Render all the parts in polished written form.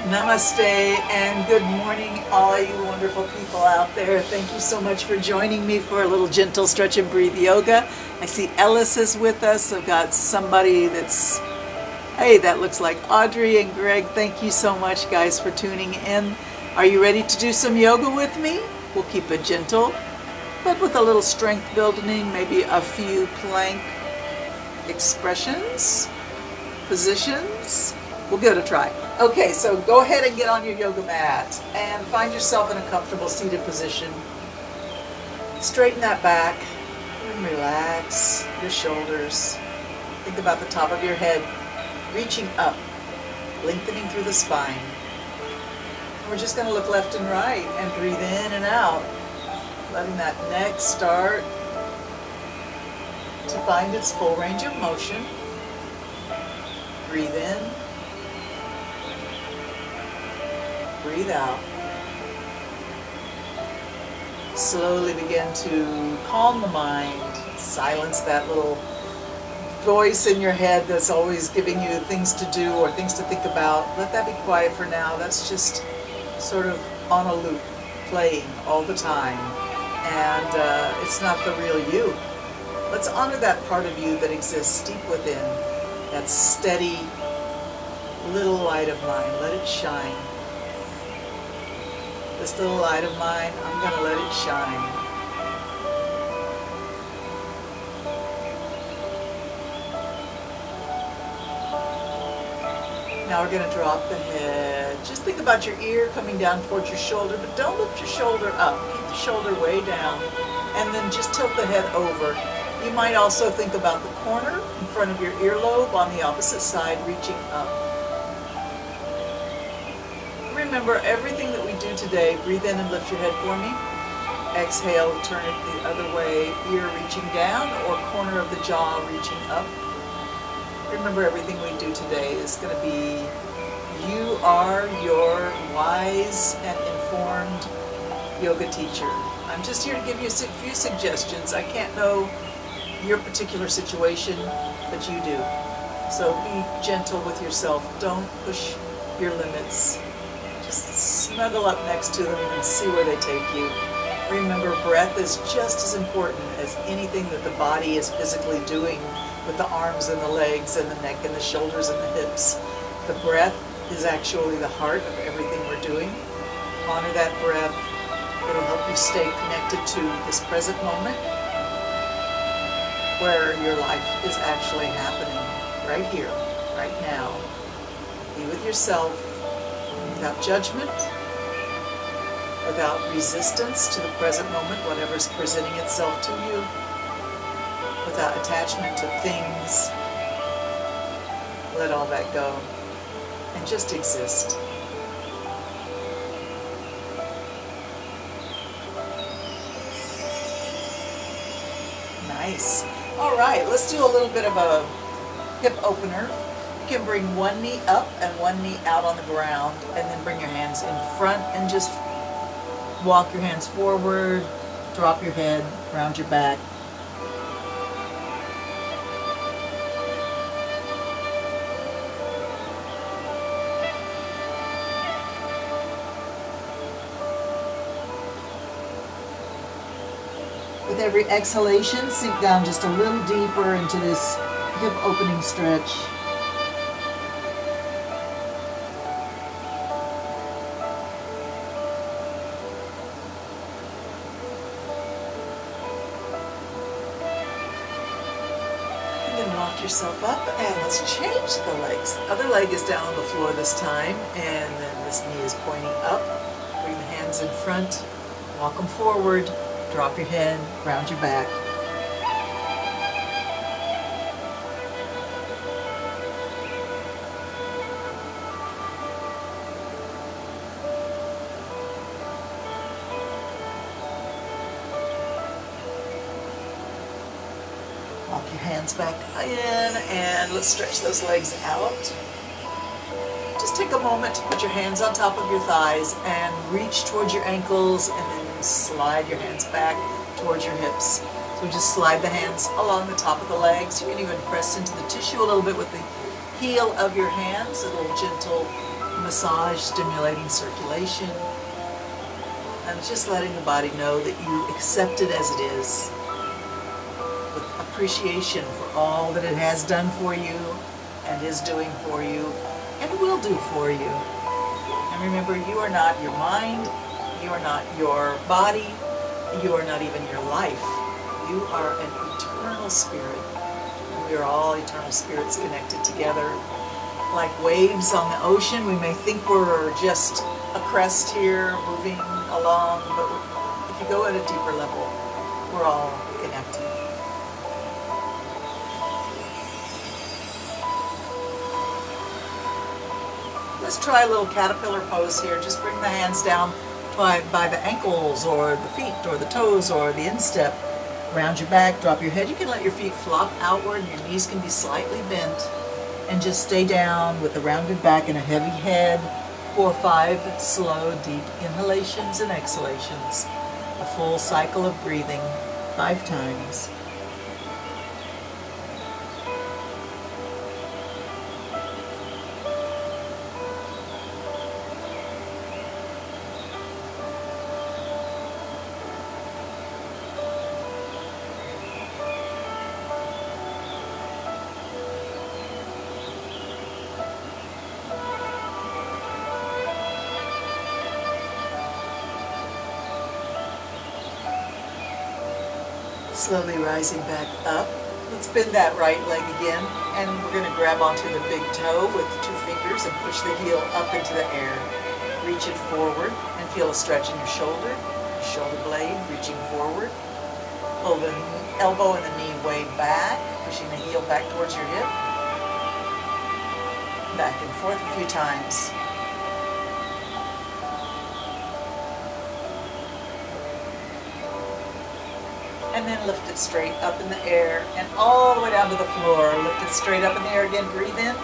Namaste and good morning, all you wonderful people out there. Thank you so much for joining me for a little gentle stretch and breathe yoga. I see Ellis is with us. I've got somebody hey, that looks like Audrey and Greg. Thank you so much, guys, for tuning in. Are you ready to do some yoga with me? We'll keep it gentle, but with a little strength building, maybe a few plank expressions, positions. We'll give it a try. Okay, so go ahead and get on your yoga mat and find yourself in a comfortable seated position. Straighten that back and relax your shoulders. Think about the top of your head reaching up, lengthening through the spine. We're just going to look left and right and breathe in and out, letting that neck start to find its full range of motion. Breathe in. Breathe out. Slowly begin to calm the mind, silence that little voice in your head that's always giving you things to do or things to think about. Let that be quiet for now. That's just sort of on a loop, playing all the time. And it's not the real you. Let's honor that part of you that exists deep within, that steady little light of mine. Let it shine. This little light of mine, I'm going to let it shine. Now we're going to drop the head. Just think about your ear coming down towards your shoulder, but don't lift your shoulder up. Keep the shoulder way down, and then just tilt the head over. You might also think about the corner in front of your earlobe on the opposite side, reaching up. Remember, everything that we do today, breathe in and lift your head for me. Exhale, turn it the other way, ear reaching down or corner of the jaw reaching up. Remember, everything we do today is going to be, you are your wise and informed yoga teacher. I'm just here to give you a few suggestions. I can't know your particular situation, but you do. So be gentle with yourself. Don't push your limits. Just snuggle up next to them and see where they take you. Remember, breath is just as important as anything that the body is physically doing with the arms and the legs and the neck and the shoulders and the hips. The breath is actually the heart of everything we're doing. Honor that breath. It'll help you stay connected to this present moment where your life is actually happening, right here, right now. Be with yourself without judgment, without resistance to the present moment, whatever's presenting itself to you, without attachment to things. Let all that go and just exist. Nice. All right, let's do a little bit of a hip opener. You can bring one knee up and one knee out on the ground, and then bring your hands in front and just walk your hands forward, drop your head, round your back. With every exhalation, sink down just a little deeper into this hip opening stretch. Walk yourself up, and let's change the legs. The other leg is down on the floor this time, and then this knee is pointing up. Bring the hands in front, walk them forward, drop your head, round your back. Walk your hands back in, and let's stretch those legs out. Just take a moment to put your hands on top of your thighs and reach towards your ankles, and then slide your hands back towards your hips. So just slide the hands along the top of the legs. You can even press into the tissue a little bit with the heel of your hands, a little gentle massage, stimulating circulation, and just letting the body know that you accept it as it is, with appreciation for all that it has done for you and is doing for you and will do for you. And remember, you are not your mind, you are not your body, you are not even your life. You are an eternal spirit. And we are all eternal spirits connected together. Like waves on the ocean, we may think we're just a crest here moving along, but if you go at a deeper level, we're all connected. Let's try a little caterpillar pose here. Just bring the hands down by the ankles or the feet or the toes or the instep. Round your back, drop your head. You can let your feet flop outward and your knees can be slightly bent. And just stay down with a rounded back and a heavy head for 5 slow, deep inhalations and exhalations. A full cycle of breathing 5 times. Slowly rising back up. Let's bend that right leg again, and we're going to grab onto the big toe with 2 fingers and push the heel up into the air. Reach it forward and feel a stretch in your shoulder blade reaching forward. Pull the elbow and the knee way back, pushing the heel back towards your hip. Back and forth a few times. And then lift it straight up in the air and all the way down to the floor. Lift it straight up in the air again. Breathe in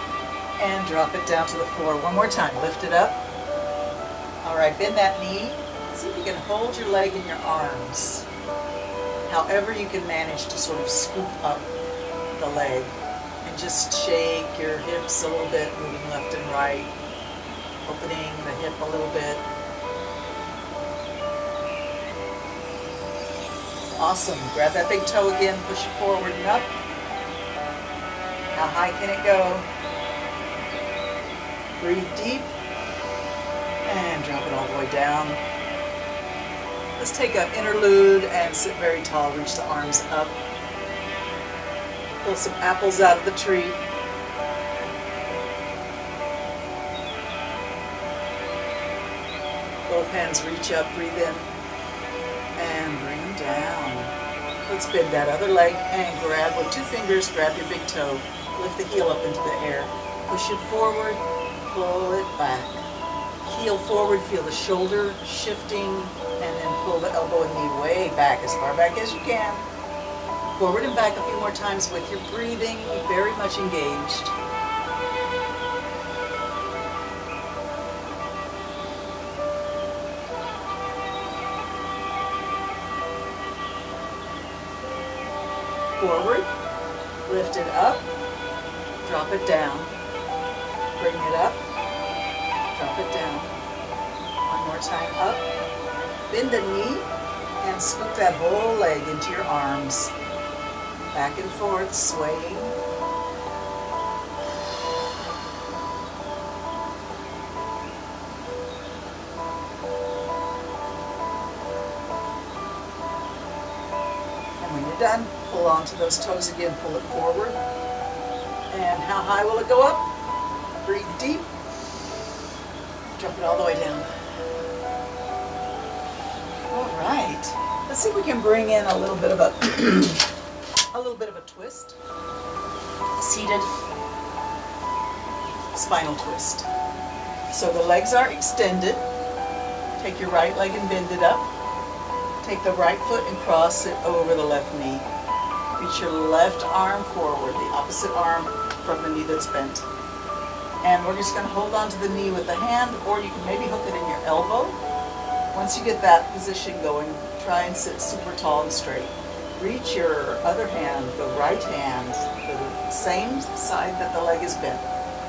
and drop it down to the floor. One more time. Lift it up. All right, bend that knee. See if you can hold your leg in your arms. However you can manage to sort of scoop up the leg and just shake your hips a little bit, moving left and right, opening the hip a little bit. Awesome. Grab that big toe again, push it forward and up. How high can it go? Breathe deep and drop it all the way down. Let's take an interlude and sit very tall. Reach the arms up. Pull some apples out of the tree. Both hands reach up, breathe in, and bring them down. Let's bend that other leg and grab with 2 fingers, grab your big toe. Lift the heel up into the air. Push it forward, pull it back. Heel forward, feel the shoulder shifting, and then pull the elbow and knee way back, as far back as you can. Forward and back a few more times with your breathing very much engaged. Forward, lift it up, drop it down, bring it up, drop it down. One more time up, bend the knee and scoop that whole leg into your arms. Back and forth, swaying. And when you're done, pull onto those toes again, pull it forward. And how high will it go up? Breathe deep. Drop it all the way down. All right. Let's see if we can bring in a little bit of a twist. Seated spinal twist. So the legs are extended. Take your right leg and bend it up. Take the right foot and cross it over the left knee. Reach your left arm forward, the opposite arm from the knee that's bent. And we're just going to hold on to the knee with the hand, or you can maybe hook it in your elbow. Once you get that position going, try and sit super tall and straight. Reach your other hand, the right hand, the same side that the leg is bent.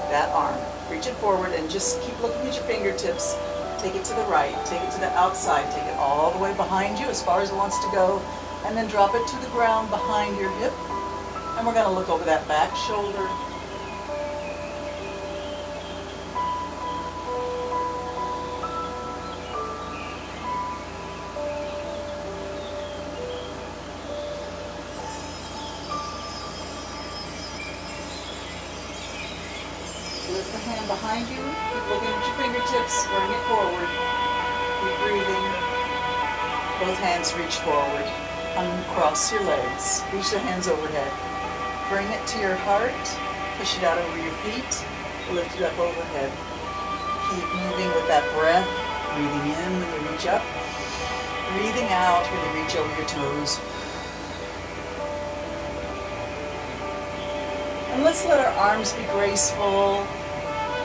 that arm. Reach it forward and just keep looking at your fingertips. Take it to the right, take it to the outside, take it all the way behind you as far as it wants to go, and then drop it to the ground behind your hip. And we're going to look over that back shoulder. Lift the hand behind you, keep looking at your fingertips, bring it forward, keep breathing. Both hands reach forward, uncross your legs, reach the hands overhead. Bring it to your heart, push it out over your feet, lift it up overhead. Keep moving with that breath, breathing in when you reach up, breathing out when you reach over your toes. And let's let our arms be graceful.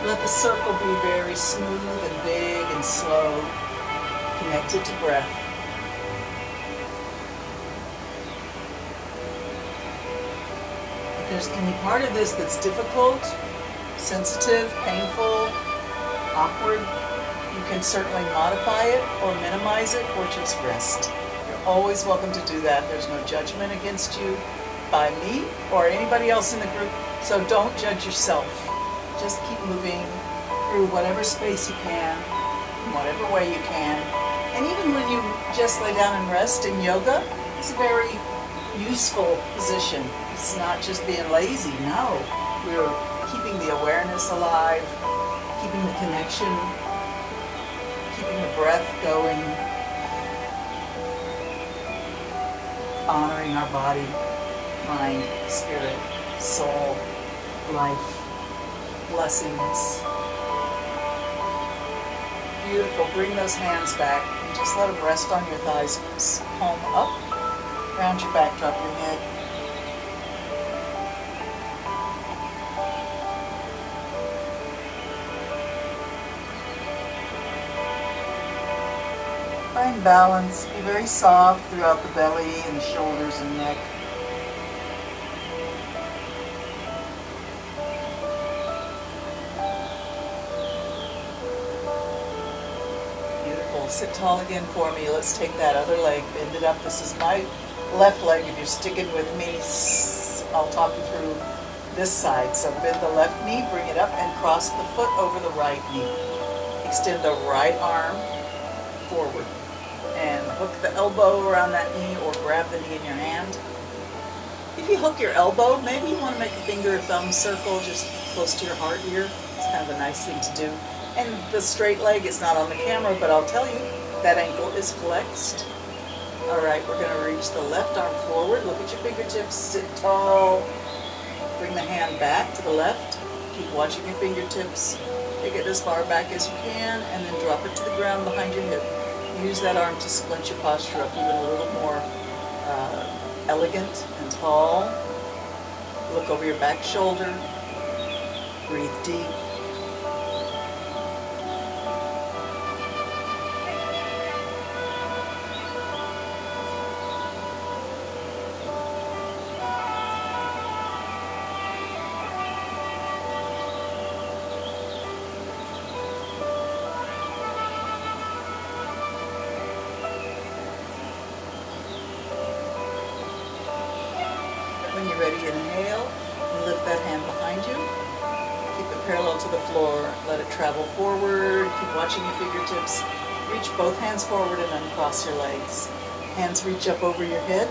Let the circle be very smooth and big and slow, connected to breath. If there's any part of this that's difficult, sensitive, painful, awkward, you can certainly modify it or minimize it or just rest. You're always welcome to do that. There's no judgment against you by me or anybody else in the group, so don't judge yourself. Just keep moving through whatever space you can, in whatever way you can. And even when you just lay down and rest in yoga, it's a very useful position. It's not just being lazy, no. We're keeping the awareness alive, keeping the connection, keeping the breath going, honoring our body, mind, spirit, soul, life, blessings. Beautiful. Bring those hands back and just let them rest on your thighs. Palm up, round your back, drop your head. Find balance. Be very soft throughout the belly and the shoulders and neck. Sit tall again for me. Let's take that other leg, bend it up. This is my left leg. If you're sticking with me, I'll talk you through this side. So bend the left knee, bring it up, and cross the foot over the right knee. Extend the right arm forward and hook the elbow around that knee or grab the knee in your hand. If you hook your elbow, maybe you want to make a finger or thumb circle just close to your heart here. It's kind of a nice thing to do. And the straight leg is not on the camera, but I'll tell you, that ankle is flexed. All right, we're going to reach the left arm forward. Look at your fingertips, sit tall. Bring the hand back to the left. Keep watching your fingertips. Take it as far back as you can, and then drop it to the ground behind your hip. Use that arm to splint your posture up even a little more elegant and tall. Look over your back shoulder. Breathe deep. When you're ready, inhale, and lift that hand behind you. Keep it parallel to the floor. Let it travel forward. Keep watching your fingertips. Reach both hands forward and uncross your legs. Hands reach up over your head.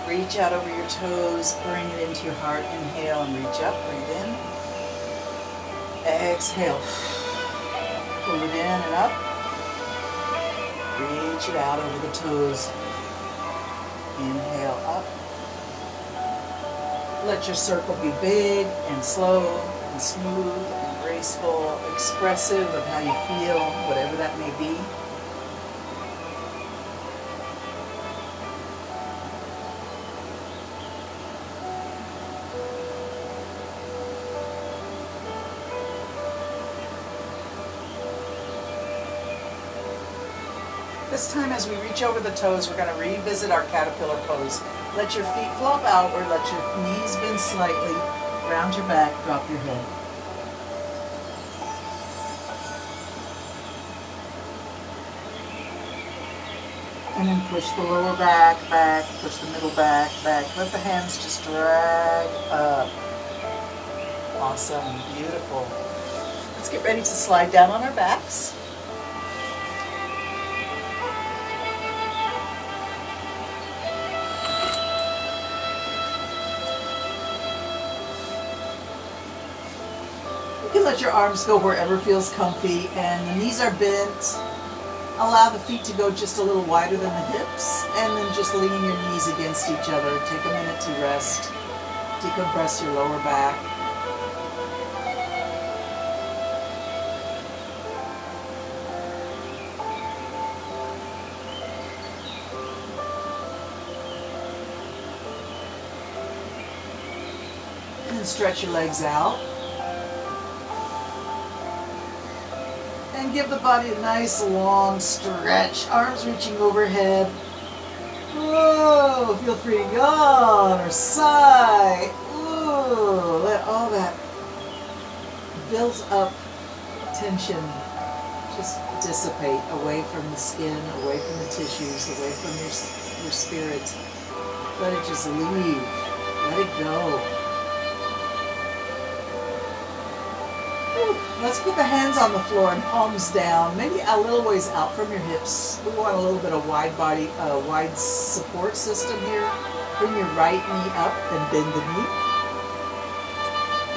Reach out over your toes. Bring it into your heart. Inhale and reach up. Breathe in. Exhale. Pull it in and up. Reach it out over the toes. Inhale up. Let your circle be big and slow and smooth and graceful, expressive of how you feel, whatever that may be. This time as we reach over the toes, we're going to revisit our caterpillar pose. Let your feet flop outward, let your knees bend slightly, round your back, drop your head. And then push the lower back, back, push the middle back, back. Let the hands just drag up. Awesome, beautiful. Let's get ready to slide down on our backs. You can let your arms go wherever feels comfy, and the knees are bent. Allow the feet to go just a little wider than the hips, and then just leaning your knees against each other. Take a minute to rest, decompress your lower back. And then stretch your legs out. And give the body a nice long stretch, arms reaching overhead. Whoa, feel free to yawn or sigh. Ooh, let all that built up tension just dissipate away from the skin, away from the tissues, away from your spirit. Let it just leave. Let it go. Let's put the hands on the floor and palms down, maybe a little ways out from your hips. We want a little bit of wide support system here. Bring your right knee up and bend the knee.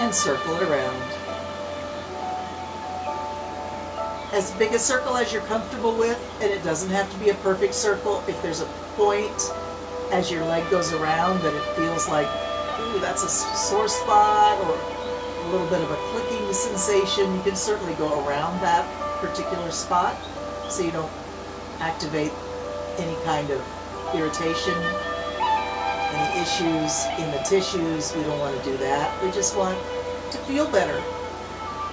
And circle it around. As big a circle as you're comfortable with, and it doesn't have to be a perfect circle. If there's a point as your leg goes around that it feels like, ooh, that's a sore spot, or a little bit of a clicking sensation, you can certainly go around that particular spot so you don't activate any kind of irritation, any issues in the tissues. We don't want to do that. We just want to feel better,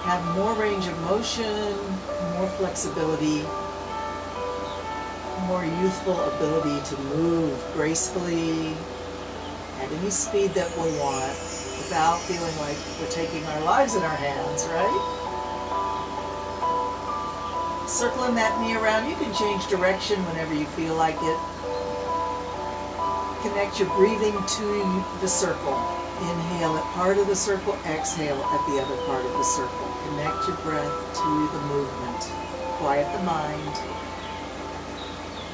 have more range of motion, more flexibility, more youthful ability to move gracefully at any speed that we want, without feeling like we're taking our lives in our hands, right? Circling that knee around, you can change direction whenever you feel like it. Connect your breathing to the circle. Inhale at part of the circle, exhale at the other part of the circle. Connect your breath to the movement. Quiet the mind.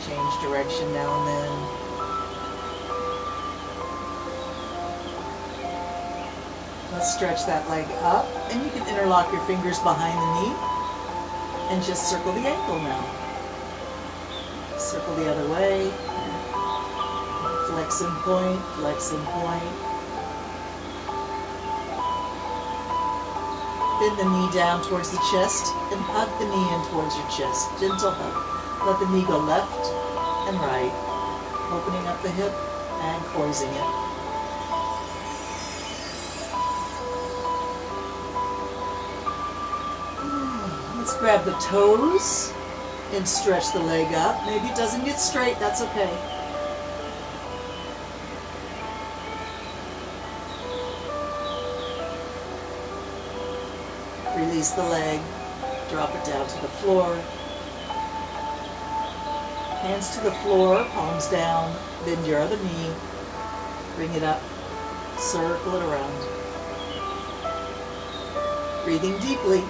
Change direction now and then. Let's stretch that leg up, and you can interlock your fingers behind the knee and just circle the ankle now. Circle the other way. Flex and point, flex and point. Bend the knee down towards the chest and hug the knee in towards your chest. Gentle hug. Let the knee go left and right, opening up the hip and closing it. Let's grab the toes and stretch the leg up. Maybe it doesn't get straight, that's okay. Release the leg, drop it down to the floor. Hands to the floor, palms down, bend your other knee, bring it up, circle it around. Breathing deeply.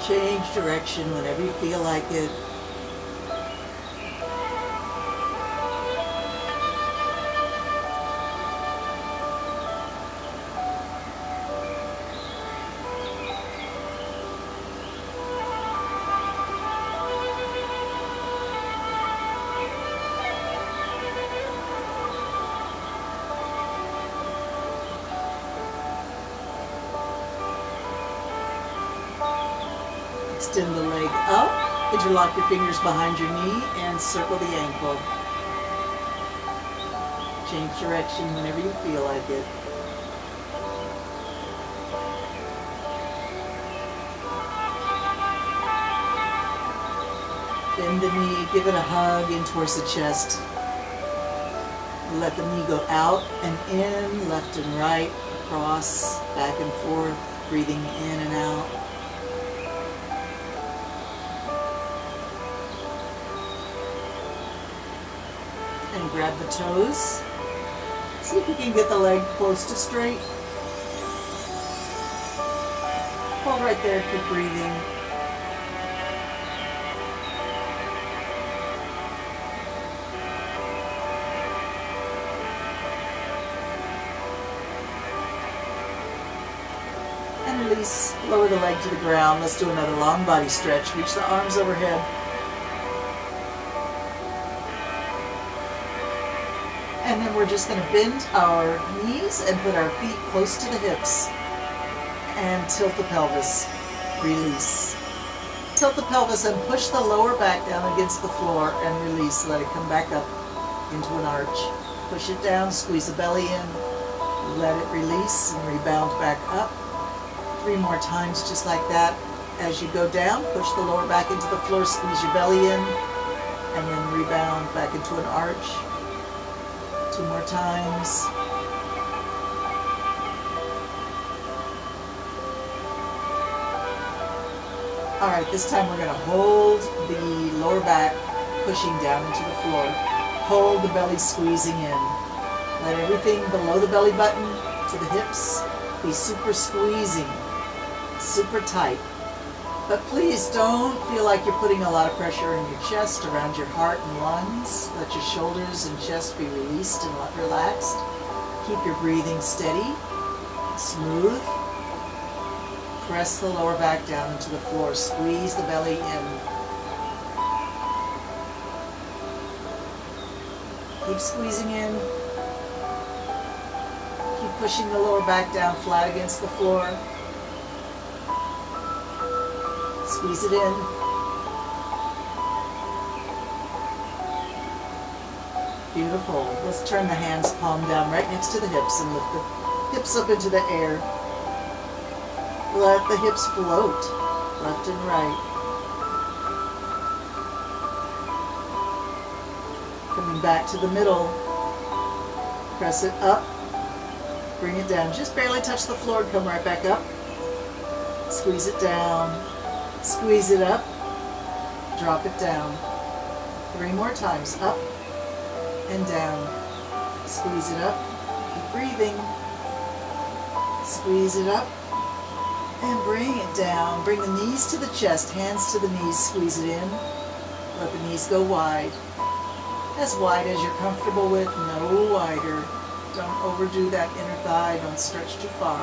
Change direction whenever you feel like it. Extend the leg up, interlock your fingers behind your knee, and circle the ankle. Change direction whenever you feel like it. Bend the knee, give it a hug in towards the chest. Let the knee go out and in, left and right. cross, back and forth, breathing in and out. And grab the toes. See if you can get the leg close to straight. Hold right there, keep breathing. And release, lower the leg to the ground. Let's do another long body stretch. Reach the arms overhead. And then we're just going to bend our knees and put our feet close to the hips. And tilt the pelvis. Release. Tilt the pelvis and push the lower back down against the floor and release. Let it come back up into an arch. Push it down, squeeze the belly in. Let it release and rebound back up. 3 more times just like that. As you go down, push the lower back into the floor, squeeze your belly in, and then rebound back into an arch. 2 more times. All right, this time we're going to hold the lower back pushing down into the floor. Hold the belly squeezing in. Let everything below the belly button to the hips be super squeezing, super tight. But please don't feel like you're putting a lot of pressure in your chest, around your heart and lungs. Let your shoulders and chest be released and relaxed. Keep your breathing steady, smooth. Press the lower back down into the floor. Squeeze the belly in. Keep squeezing in. Keep pushing the lower back down flat against the floor. Squeeze it in. Beautiful. Let's turn the hands palm down right next to the hips and lift the hips up into the air. Let the hips float, left and right. Coming back to the middle. Press it up. Bring it down. Just barely touch the floor and come right back up. Squeeze it down. Squeeze it up. Drop it down. 3 more times. Up and down. Squeeze it up. Keep breathing. Squeeze it up. And bring it down. Bring the knees to the chest, hands to the knees, squeeze it in. Let the knees go wide. As wide as you're comfortable with, no wider. Don't overdo that inner thigh, don't stretch too far.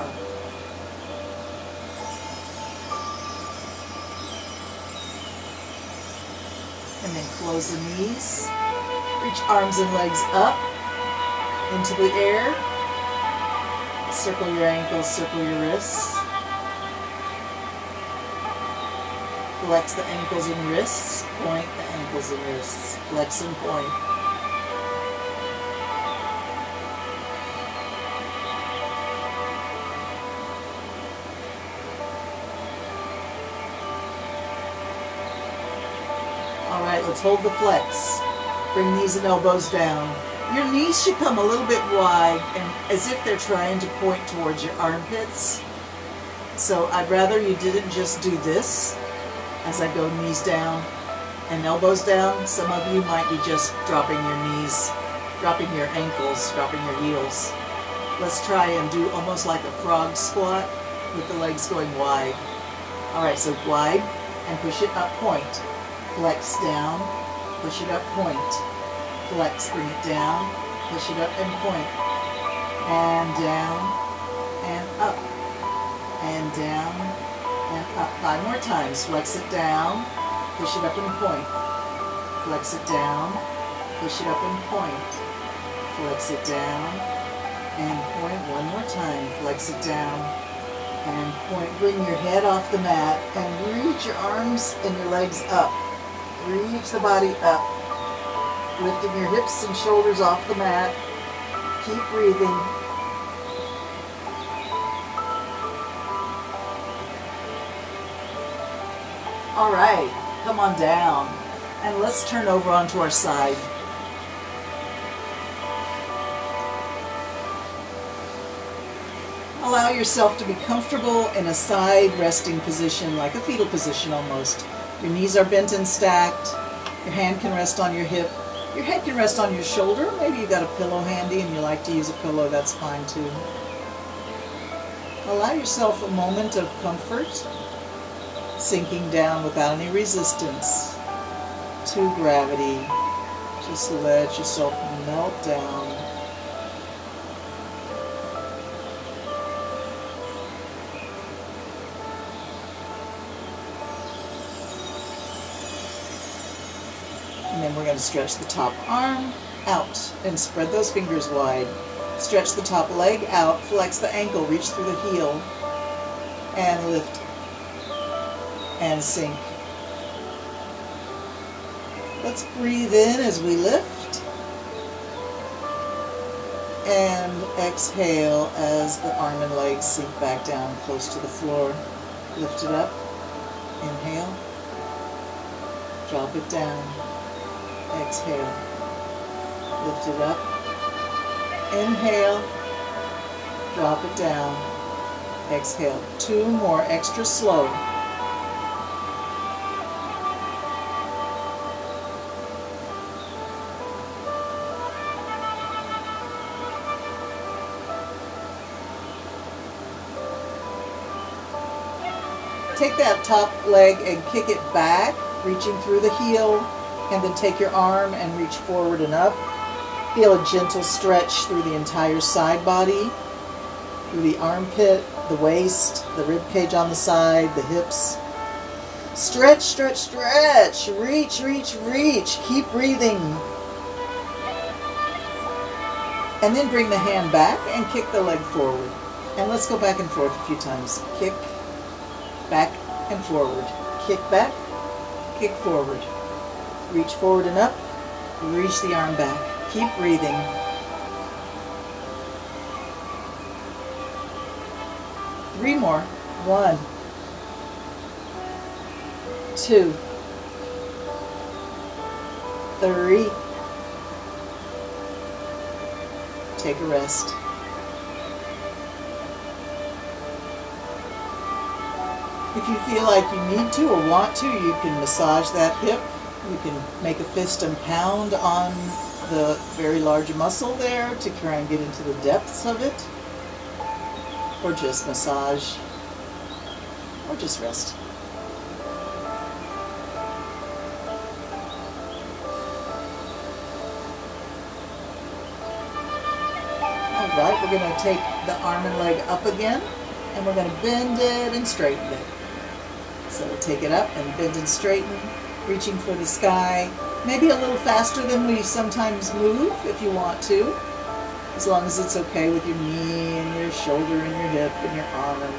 And then close the knees. Reach arms and legs up into the air. Circle your ankles, circle your wrists. Flex the ankles and wrists, point the ankles and wrists, flex and point. All right, let's hold the flex. Bring knees and elbows down. Your knees should come a little bit wide and as if they're trying to point towards your armpits. So I'd rather you didn't just do this. As I go knees down and elbows down, some of you might be just dropping your knees, dropping your ankles, dropping your heels. Let's try and do almost like a frog squat with the legs going wide. All right, so wide and push it up, point. Flex down, push it up, point. Flex, bring it down, push it up and point. And down and up and down. And up. 5 more times. Flex it down, push it up and point. Flex it down, push it up and point. Flex it down and point. 1 more time. Flex it down and point. Bring your head off the mat and reach your arms and your legs up. Reach the body up. Lifting your hips and shoulders off the mat. Keep breathing. All right, come on down and let's turn over onto our side. allow yourself to be comfortable in a side resting position, like a fetal position almost. Your knees are bent and stacked. Your hand can rest on your hip. Your head can rest on your shoulder. Maybe you got a pillow handy and you like to use a pillow, that's fine too. Allow yourself a moment of comfort, sinking down without any resistance to gravity. Just let yourself melt down. And then we're going to stretch the top arm out and spread those fingers wide. Stretch the top leg out, flex the ankle, reach through the heel, and lift and sink. Let's breathe in as we lift, and exhale as the arm and legs sink back down close to the floor. Lift it up, inhale, drop it down, exhale, lift it up, inhale, drop it down, exhale. 2 more, extra slow. Take that top leg and kick it back, reaching through the heel, and then take your arm and reach forward and up. Feel a gentle stretch through the entire side body, through the armpit, the waist, the rib cage on the side, the hips. Stretch, stretch, stretch. Reach, reach, reach. Keep breathing. And then bring the hand back and kick the leg forward. And let's go back and forth a few times. Kick, back and forward. Kick back, kick forward. Reach forward and up. Reach the arm back. Keep breathing. Three more. 1, 2, 3. Take a rest. If you feel like you need to or want to, you can massage that hip. You can make a fist and pound on the very large muscle there to try and get into the depths of it. Or just massage. Or just rest. Alright, we're going to take the arm and leg up again, and we're going to bend it and straighten it. So we'll take it up and bend and straighten, reaching for the sky. Maybe a little faster than we sometimes move if you want to, as long as it's okay with your knee and your shoulder and your hip and your arm.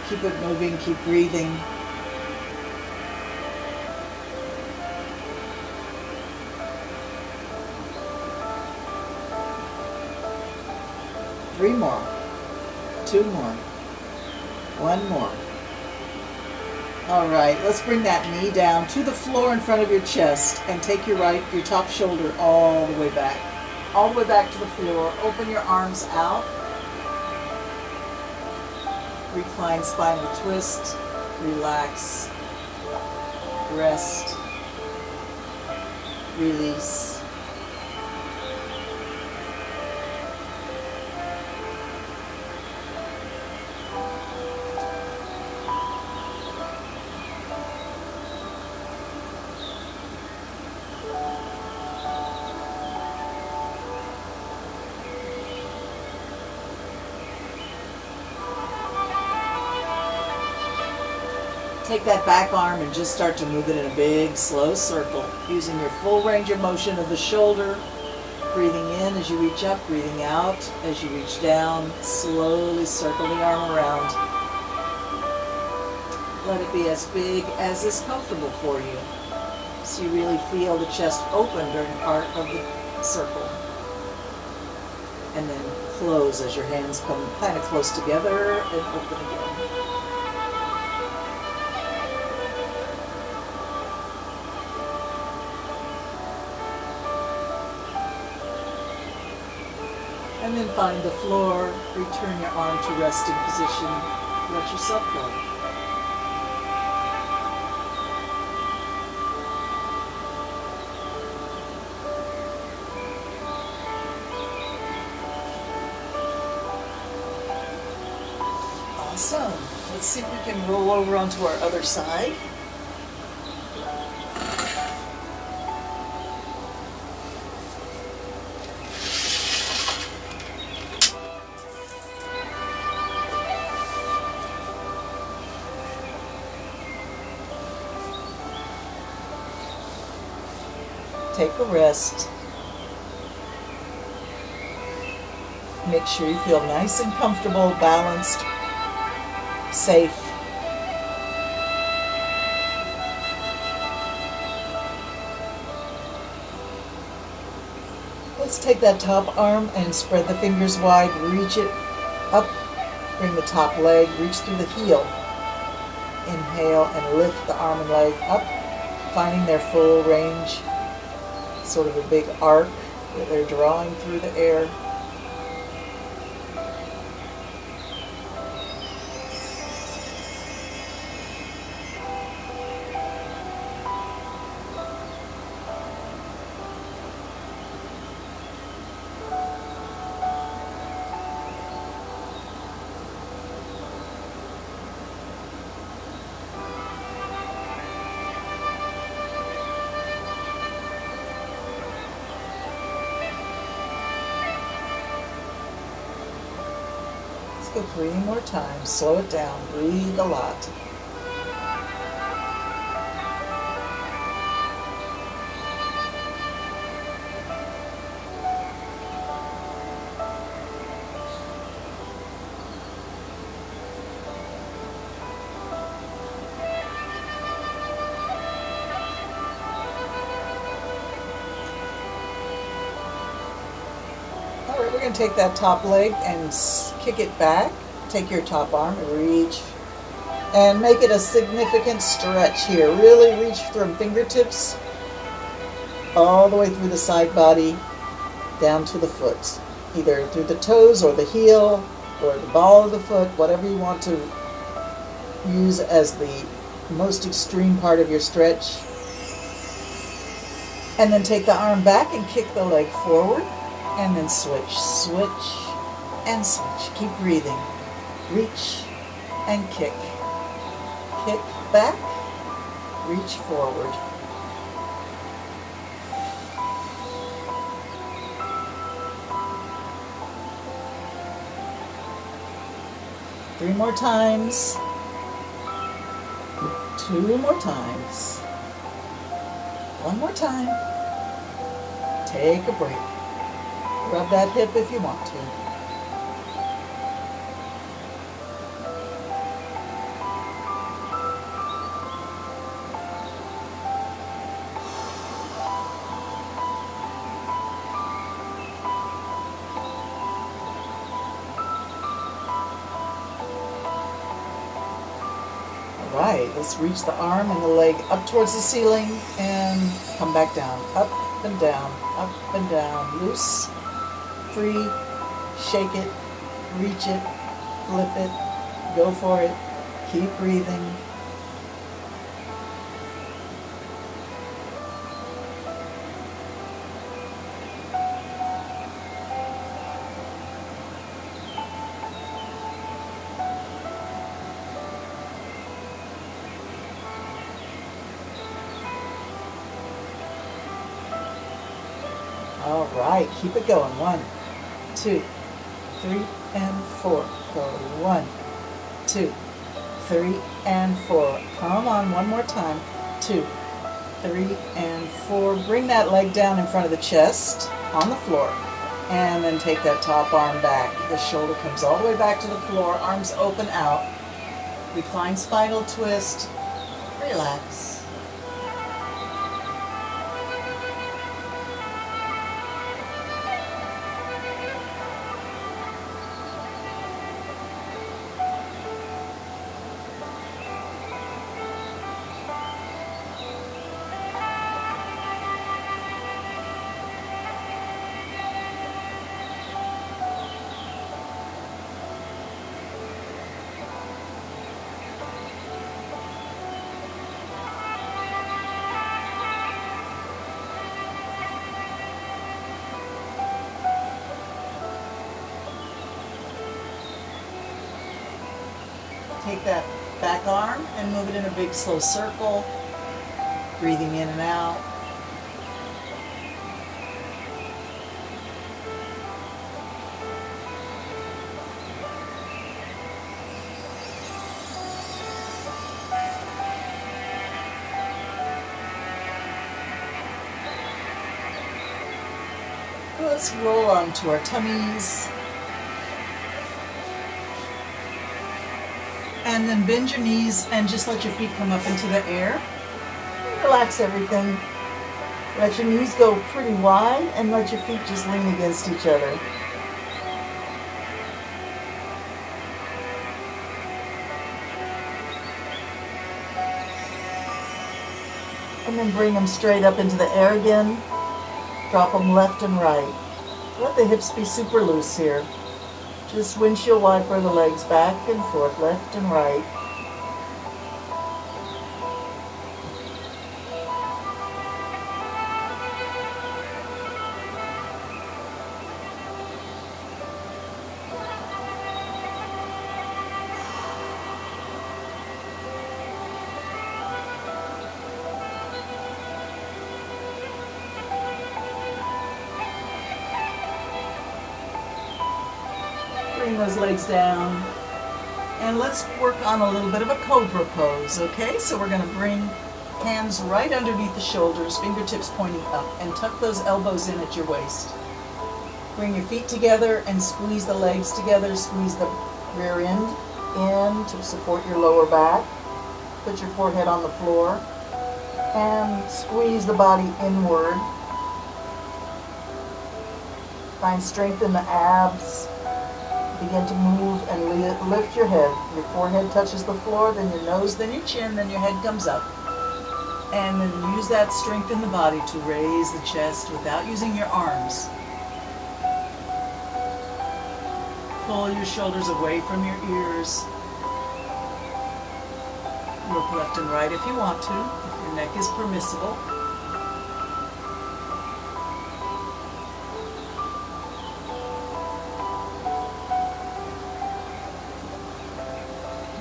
Keep it moving, keep breathing. Three more, 2 more, 1 more. All right, let's bring that knee down to the floor in front of your chest and take your top shoulder all the way back to the floor. Open your arms out. Recline spinal twist. Relax. Rest. Release. Take that back arm and just start to move it in a big, slow circle, using your full range of motion of the shoulder, breathing in as you reach up, breathing out as you reach down. Slowly circle the arm around. Let it be as big as is comfortable for you, so you really feel the chest open during part of the circle. And then close as your hands come kind of close together and open again. And then find the floor, return your arm to resting position, let yourself go. Awesome. Let's see if we can roll over onto our other side. Take a rest. Make sure you feel nice and comfortable, balanced, safe. Let's take that top arm and spread the fingers wide, reach it up, bring the top leg, reach through the heel. Inhale and lift the arm and leg up, finding their full range, sort of a big arc where they're drawing through the air. Go 3 more times. Slow it down. Breathe a lot. All right, we're going to take that top leg and kick it back. Take your top arm, reach, and make it a significant stretch here. Really reach from fingertips all the way through the side body down to the foot, either through the toes or the heel or the ball of the foot, whatever you want to use as the most extreme part of your stretch. And then take the arm back and kick the leg forward, and then switch, switch, and switch. Keep breathing. Reach and kick. Kick back, reach forward. Three more times. 2 more times. 1 more time. Take a break. Rub that hip if you want to. Right, let's reach the arm and the leg up towards the ceiling and come back down. Up and down, up and down. Loose, free, shake it, reach it, flip it, go for it. Keep breathing. All right, keep it going. 1, 2, 3, and 4. Go 1, 2, 3, and 4. Come on, one more time. 2, 3, and 4. Bring that leg down in front of the chest on the floor. And then take that top arm back. The shoulder comes all the way back to the floor. Arms open out. Recline spinal twist. Relax. Take that back arm and move it in a big slow circle, breathing in and out. Let's roll onto our tummies. And then bend your knees and just let your feet come up into the air. Relax everything. Let your knees go pretty wide and let your feet just lean against each other. And then bring them straight up into the air again. Drop them left and right. Let the hips be super loose here. Just windshield wiper the legs back and forth, left and right. Bring those legs down. And let's work on a little bit of a cobra pose, okay? So we're going to bring hands right underneath the shoulders, fingertips pointing up, and tuck those elbows in at your waist. Bring your feet together and squeeze the legs together, squeeze the rear end in to support your lower back. Put your forehead on the floor and squeeze the body inward. Find strength in the abs. Begin to move and lift your head. Your forehead touches the floor, then your nose, then your chin, then your head comes up. And then use that strength in the body to raise the chest without using your arms. Pull your shoulders away from your ears. Look left and right if you want to, if your neck is permissible.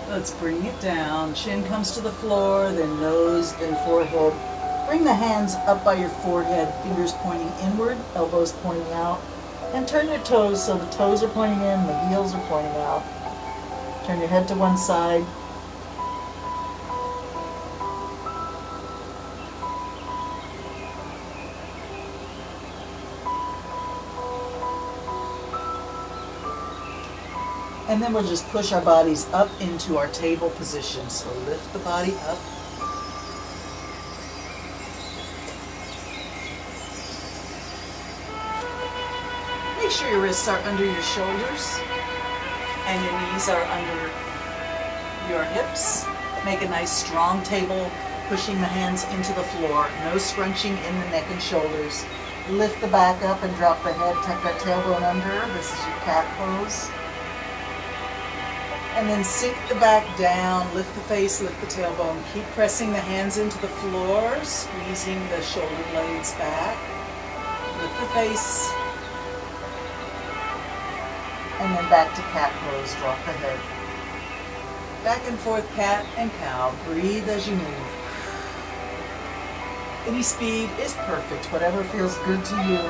Let's bring it down. Chin comes to the floor, then nose, then forehead. Bring the hands up by your forehead, fingers pointing inward, elbows pointing out. And turn your toes so the toes are pointing in, the heels are pointing out. Turn your head to one side. And then we'll just push our bodies up into our table position. So lift the body up. Make sure your wrists are under your shoulders and your knees are under your hips. Make a nice strong table, pushing the hands into the floor. No scrunching in the neck and shoulders. Lift the back up and drop the head. Tuck that tailbone under. This is your cat pose. And then sink the back down, lift the face, lift the tailbone. Keep pressing the hands into the floor, squeezing the shoulder blades back. Lift the face. And then back to cat pose, drop the head. Back and forth, cat and cow. Breathe as you move. Any speed is perfect, whatever feels good to you.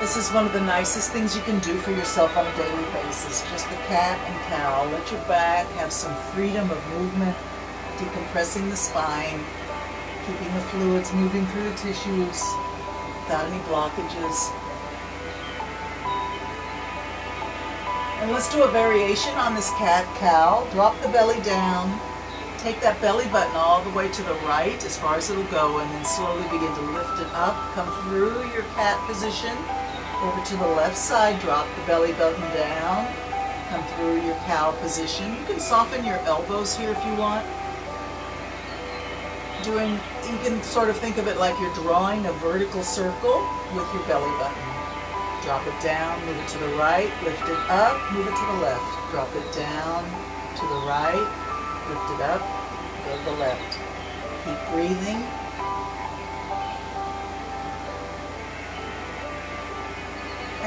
This is one of the nicest things you can do for yourself on a daily basis. Just the cat and cow. Let your back have some freedom of movement, decompressing the spine, keeping the fluids moving through the tissues without any blockages. And let's do a variation on this cat-cow. Drop the belly down. Take that belly button all the way to the right as far as it'll go, and then slowly begin to lift it up. Come through your cat position. Over to the left side, drop the belly button down. Come through your cow position. You can soften your elbows here if you want. You can sort of think of it like you're drawing a vertical circle with your belly button. Drop it down, move it to the right, lift it up, move it to the left. Drop it down to the right, lift it up, go to the left. Keep breathing.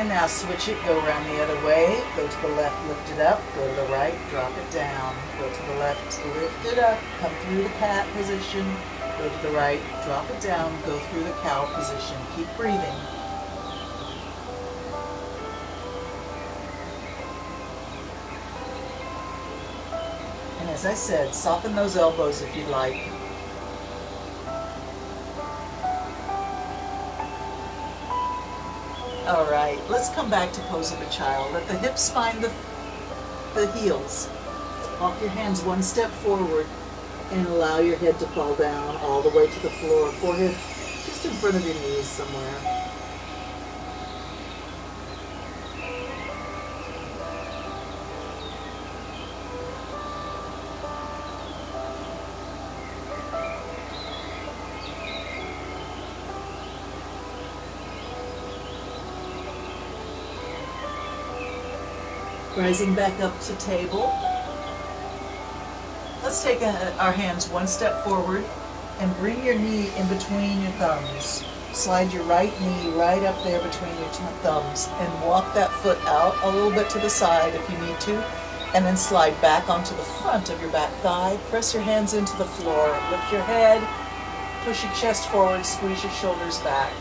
And now switch it, go around the other way, go to the left, lift it up, go to the right, drop it down, go to the left, lift it up, come through the cat position, go to the right, drop it down, go through the cow position. Keep breathing. And as I said, soften those elbows if you'd like. All right, let's come back to pose of a child. Let the hips find the heels. Walk your hands one step forward and allow your head to fall down all the way to the floor. Forehead just in front of your knees somewhere. Rising back up to table. Let's take our hands one step forward and bring your knee in between your thumbs. Slide your right knee right up there between your two thumbs and walk that foot out a little bit to the side if you need to, and then slide back onto the front of your back thigh. Press your hands into the floor. Lift your head, push your chest forward, squeeze your shoulders back.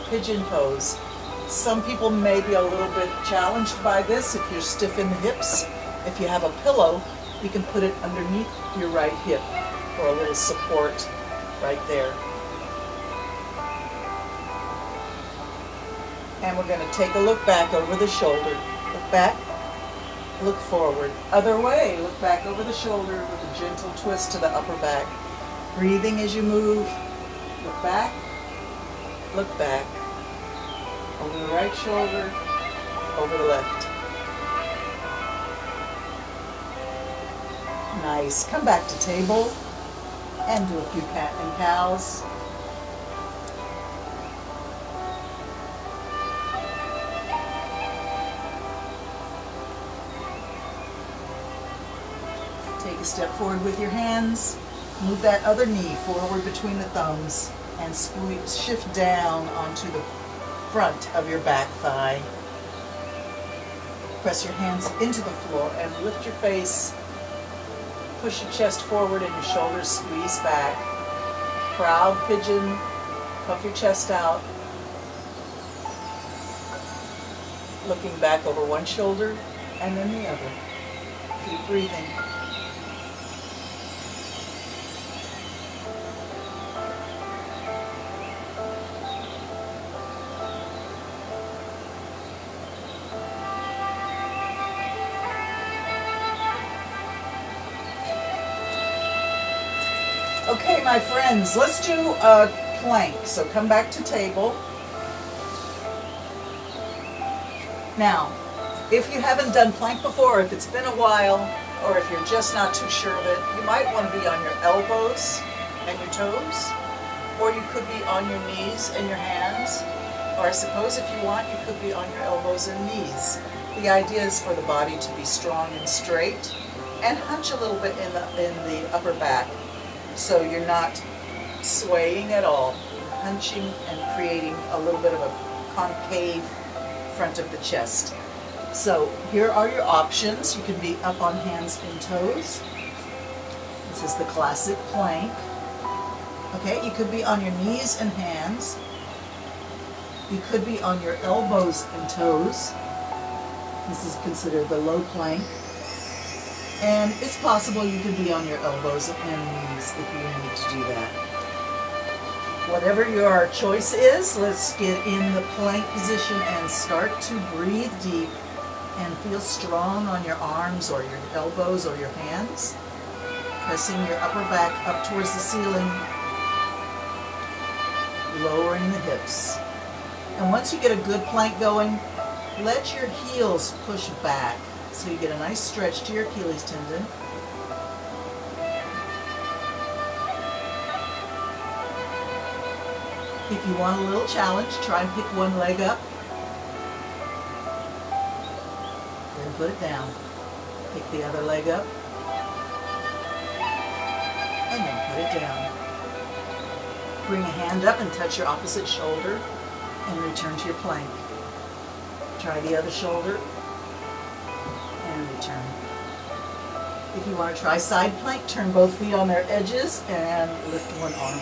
Pigeon pose. Some people may be a little bit challenged by this if you're stiff in the hips. If you have a pillow, you can put it underneath your right hip for a little support right there. And we're going to take a look back over the shoulder. Look back, look forward. Other way, look back over the shoulder with a gentle twist to the upper back. Breathing as you move. Look back, look back. Over the right shoulder, over the left. Nice. Come back to table and do a few cat and cows. Take a step forward with your hands. Move that other knee forward between the thumbs and squeeze, shift down onto the front of your back thigh. Press your hands into the floor and lift your face. Push your chest forward and your shoulders squeeze back. Proud pigeon. Puff your chest out. Looking back over one shoulder and then the other. Keep breathing. Okay, my friends, let's do a plank. So come back to table. Now, if you haven't done plank before, if it's been a while, or if you're just not too sure of it, you might want to be on your elbows and your toes, or you could be on your knees and your hands, or I suppose if you want, you could be on your elbows and knees. The idea is for the body to be strong and straight, and hunch a little bit in the upper back. So you're not swaying at all, you're hunching and creating a little bit of a concave front of the chest. So here are your options. You can be up on hands and toes. This is the classic plank. Okay, you could be on your knees and hands. You could be on your elbows and toes. This is considered the low plank. And it's possible you could be on your elbows and knees if you need to do that. Whatever your choice is, let's get in the plank position and start to breathe deep and feel strong on your arms or your elbows or your hands. Pressing your upper back up towards the ceiling, lowering the hips. And once you get a good plank going, let your heels push back. So you get a nice stretch to your Achilles tendon. If you want a little challenge, try and pick one leg up. Then put it down. Pick the other leg up. And then put it down. Bring a hand up and touch your opposite shoulder and return to your plank. Try the other shoulder and return. If you want to try side plank, turn both feet on their edges and lift one arm.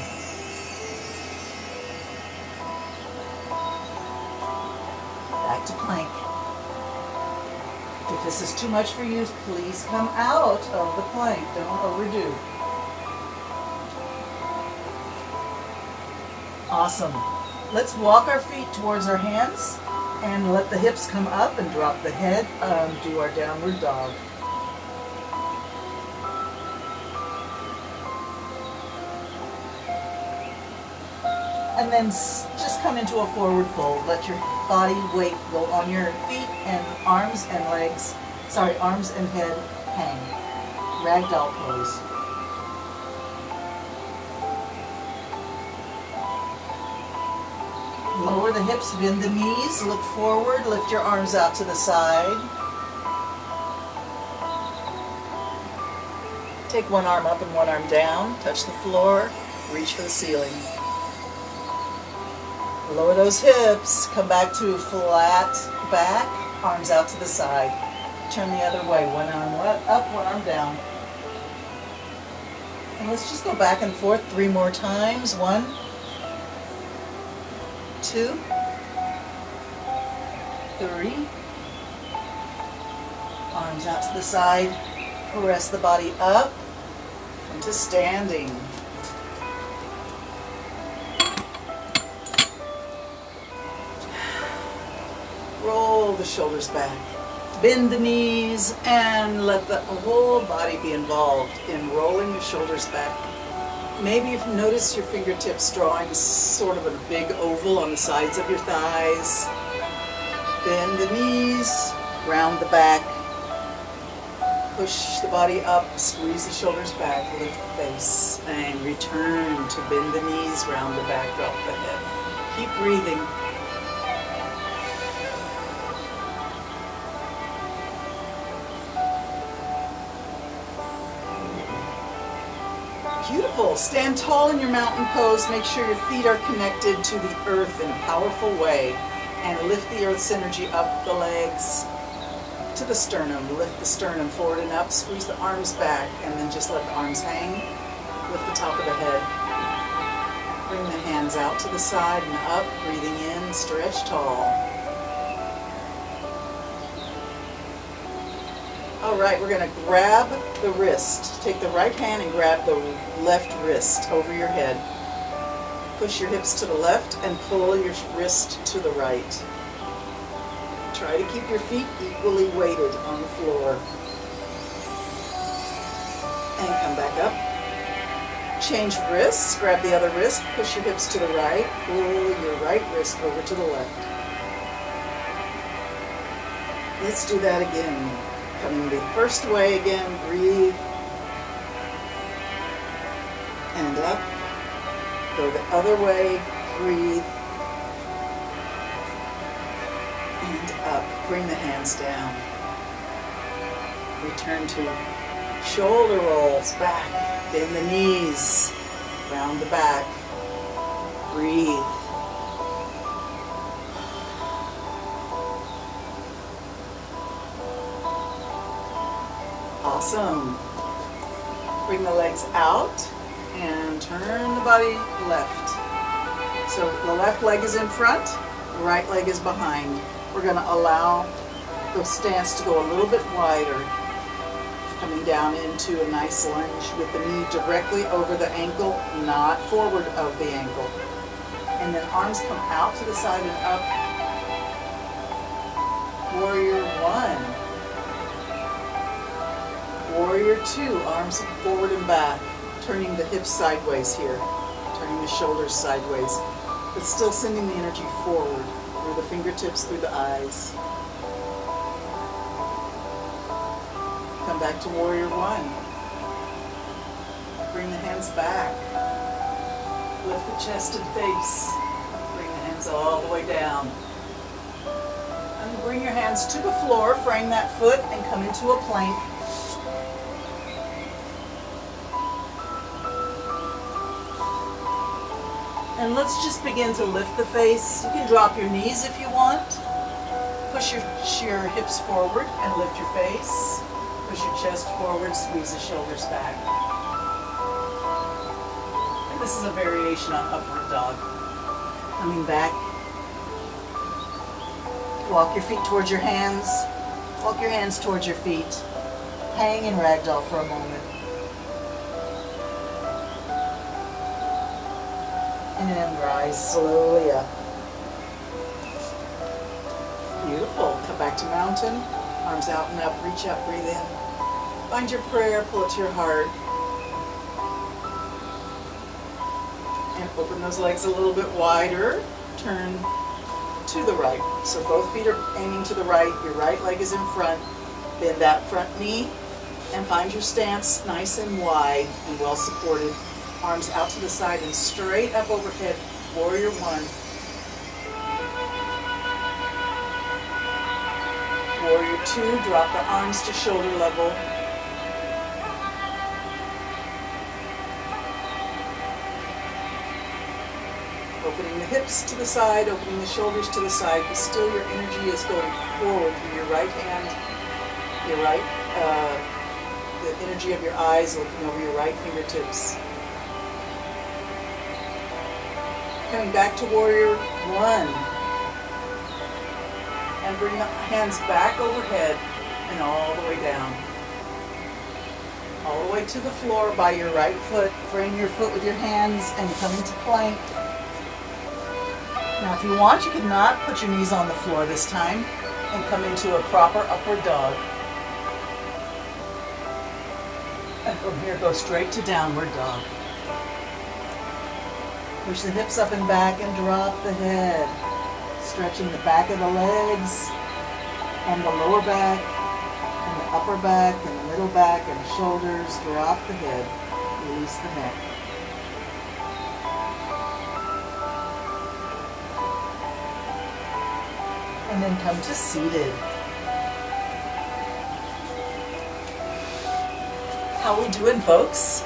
Back to plank. If this is too much for you, please come out of the plank. Don't overdo. Awesome. Let's walk our feet towards our hands and let the hips come up and drop the head. Do our downward dog. And then just come into a forward fold. Let your body weight go on your feet and arms and legs. Sorry, arms and head hang. Ragdoll pose. Lower the hips, bend the knees, look forward, lift your arms out to the side. Take one arm up and one arm down, touch the floor, reach for the ceiling. Lower those hips, come back to flat back, arms out to the side. Turn the other way, one arm up, one arm down. And let's just go back and forth 3 more times. 1, 2, 3. Arms out to the side, press the body up, come to standing. Roll the shoulders back. Bend the knees and let the whole body be involved in rolling the shoulders back. Maybe you've noticed your fingertips drawing sort of a big oval on the sides of your thighs. Bend the knees, round the back. Push the body up, squeeze the shoulders back, lift the face, and return to bend the knees, round the back, drop the head. Keep breathing. Beautiful. Stand tall in your mountain pose. Make sure your feet are connected to the earth in a powerful way. And lift the earth's energy up the legs to the sternum. Lift the sternum forward and up. Squeeze the arms back and then just let the arms hang. Lift the top of the head. Bring the hands out to the side and up. Breathing in. Stretch tall. All right, we're going to grab the wrist. Take the right hand and grab the left wrist over your head. Push your hips to the left and pull your wrist to the right. Try to keep your feet equally weighted on the floor. And come back up. Change wrists. Grab the other wrist. Push your hips to the right. Pull your right wrist over to the left. Let's do that again. Coming the first way again, breathe, and up, go the other way, breathe, and up, bring the hands down, return to shoulder rolls, back, bend the knees, round the back, breathe. Awesome. Bring the legs out and turn the body left. So the left leg is in front, the right leg is behind. We're going to allow the stance to go a little bit wider, coming down into a nice lunge with the knee directly over the ankle, not forward of the ankle. And then arms come out to the side and up. Warrior 1. Warrior 2, arms forward and back, turning the hips sideways here, turning the shoulders sideways, but still sending the energy forward through the fingertips, through the eyes. Come back to Warrior 1. Bring the hands back. Lift the chest and face. Bring the hands all the way down. And bring your hands to the floor, frame that foot, and come into a plank. And let's just begin to lift the face. You can drop your knees if you want. Push your hips forward and lift your face. Push your chest forward, squeeze the shoulders back. And this is a variation on upward dog. Coming back. Walk your feet towards your hands. Walk your hands towards your feet. Hang in ragdoll for a moment. And then rise slowly up. Beautiful. Come back to mountain. Arms out and up. Reach up. Breathe in. Find your prayer. Pull it to your heart. And open those legs a little bit wider. Turn to the right. So both feet are aiming to the right. Your right leg is in front. Bend that front knee and find your stance nice and wide and well supported. Arms out to the side and straight up overhead. Warrior one. Warrior two, drop the arms to shoulder level. Opening the hips to the side, opening the shoulders to the side, but still your energy is going forward through your right hand, the energy of your eyes looking over your right fingertips. Coming back to warrior one. And bring the hands back overhead and all the way down. All the way to the floor by your right foot. Frame your foot with your hands and come into plank. Now if you want, you can not put your knees on the floor this time and come into a proper upward dog. And from here, go straight to downward dog. Push the hips up and back and drop the head. Stretching the back of the legs and the lower back and the upper back and the middle back and the shoulders. Drop the head. Release the neck. And then come to seated. How we doing, folks?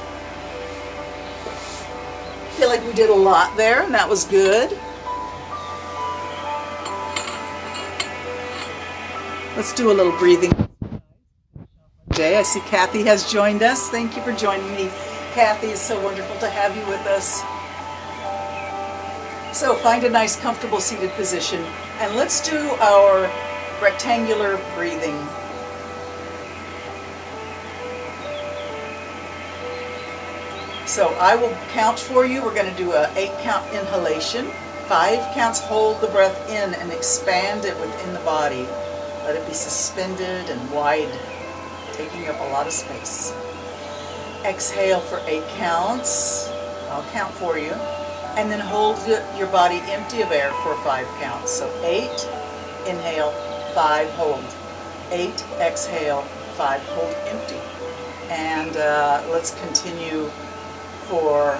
Feel like we did a lot there, and that was good. Let's do a little breathing today. I see Kathy has joined us. Thank you for joining me. Kathy, it's so wonderful to have you with us. So find a nice comfortable seated position and let's do our rectangular breathing. So I will count for you. We're going to do a 8-count inhalation. 5 counts, hold the breath in and expand it within the body. Let it be suspended and wide, taking up a lot of space. Exhale for 8 counts. I'll count for you. And then hold your body empty of air for 5 counts. So 8, inhale, 5, hold. 8, exhale, 5, hold empty. And let's continue for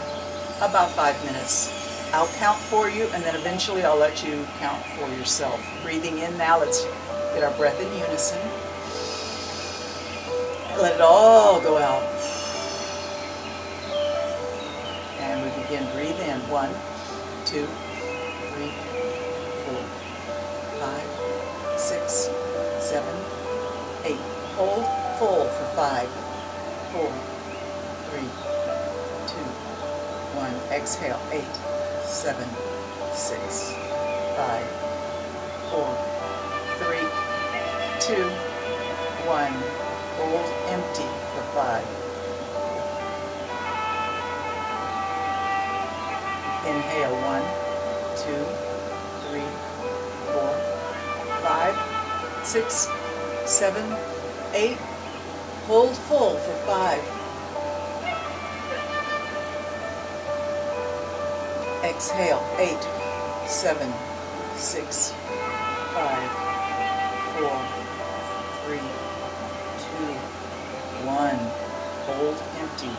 about 5 minutes. I'll count for you and then eventually I'll let you count for yourself. Breathing in now, let's get our breath in unison. Let it all go out. And we begin. Breathe in. 1, 2, 3, 4, 5, 6, 7, 8. Hold full for 5, 4, 3, 2, 1. Exhale. 8, 7, 6, 5, 4, 3, 2, 1. Hold empty for 5. Inhale. 1, 2, 3, 4, 5, 6, 7, 8. Hold full for 5. Exhale. 8, 7, 6, 5, 4, 3, 2, 1. Hold empty.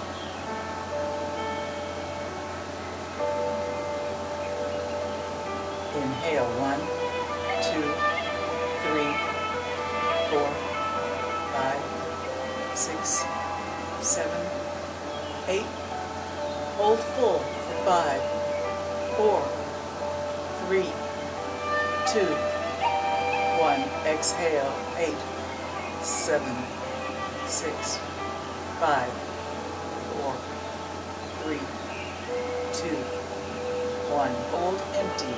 Inhale. 1, 2, 3, 4, 5, 6, 7, 8. Hold full for 5, 4, 3, 2, 1. Exhale. 8, 7, 6, 5, 4, 3, 2, 1. Hold empty.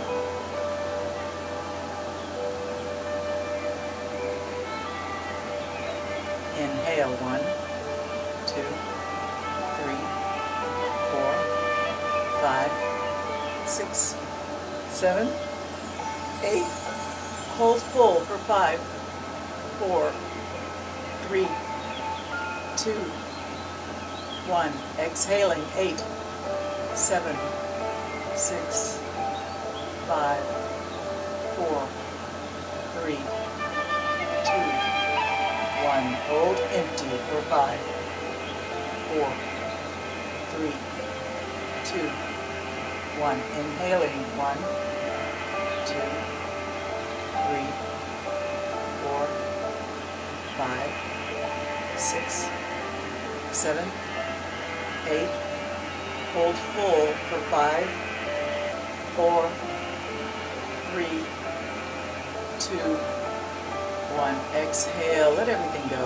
Inhale. 1, 2, 3, 4, 5, 6, 7, 8. Hold full for 5, 4, 3, 2, 1. Exhaling. 8, 7, 6, 5, 4, 3, 2, 1. Hold empty for 5, 4, 3, 2, 1. Inhaling. 1, 2, 3, 4, 5, 6, 7, 8. Hold full for 5, 4, 3, 2, 1. Exhale. Let everything go.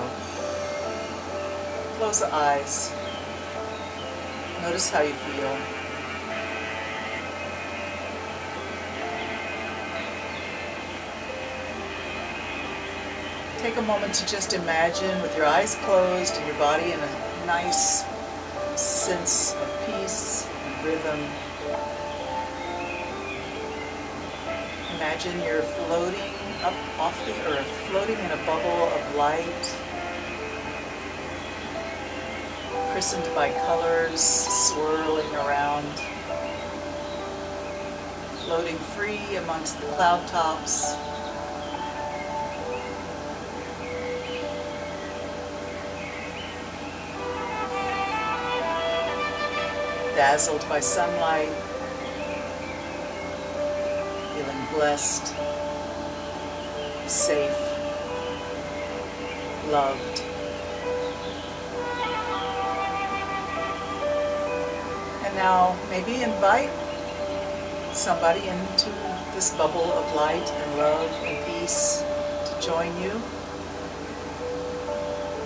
Close the eyes. Notice how you feel. Take a moment to just imagine with your eyes closed and your body in a nice sense of peace and rhythm. Imagine you're floating up off the earth, floating in a bubble of light, christened by colors, swirling around, floating free amongst the cloud tops. Dazzled by sunlight, feeling blessed, safe, loved. And now maybe invite somebody into this bubble of light and love and peace to join you.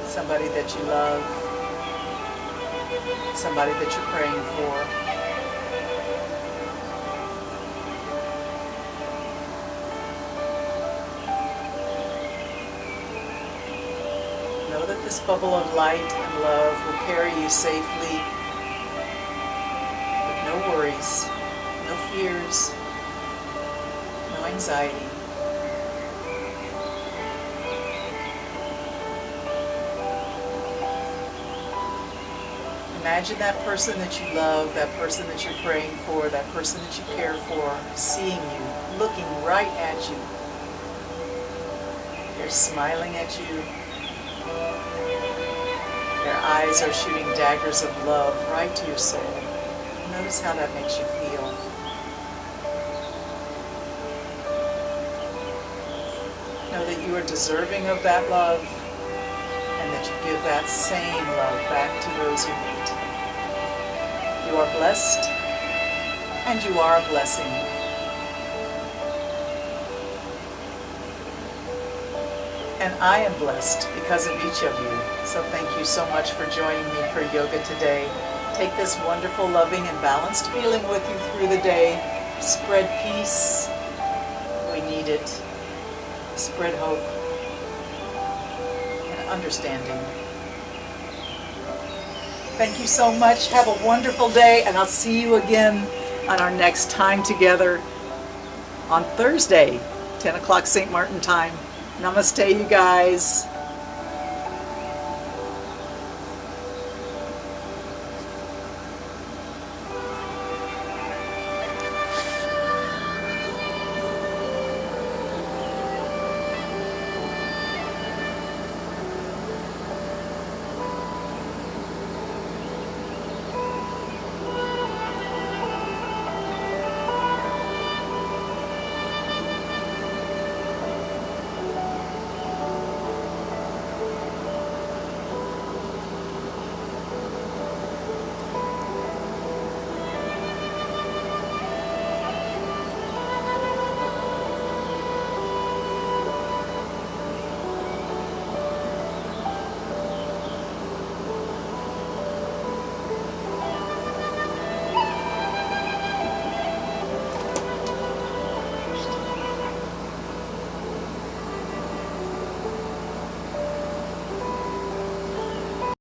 Somebody that you love. Somebody that you're praying for. Know that this bubble of light and love will carry you safely with no worries, no fears, no anxiety. Imagine that person that you love, that person that you're praying for, that person that you care for, seeing you, looking right at you. They're smiling at you. Their eyes are shooting daggers of love right to your soul. Notice how that makes you feel. Know that you are deserving of that love, and that you give that same love back to those you meet. You are blessed, and you are a blessing. And I am blessed because of each of you. So thank you so much for joining me for yoga today. Take this wonderful, loving, and balanced feeling with you through the day. Spread peace. We need it. Spread hope and understanding. Thank you so much. Have a wonderful day, and I'll see you again on our next time together on Thursday, 10 o'clock St. Martin time. Namaste, you guys.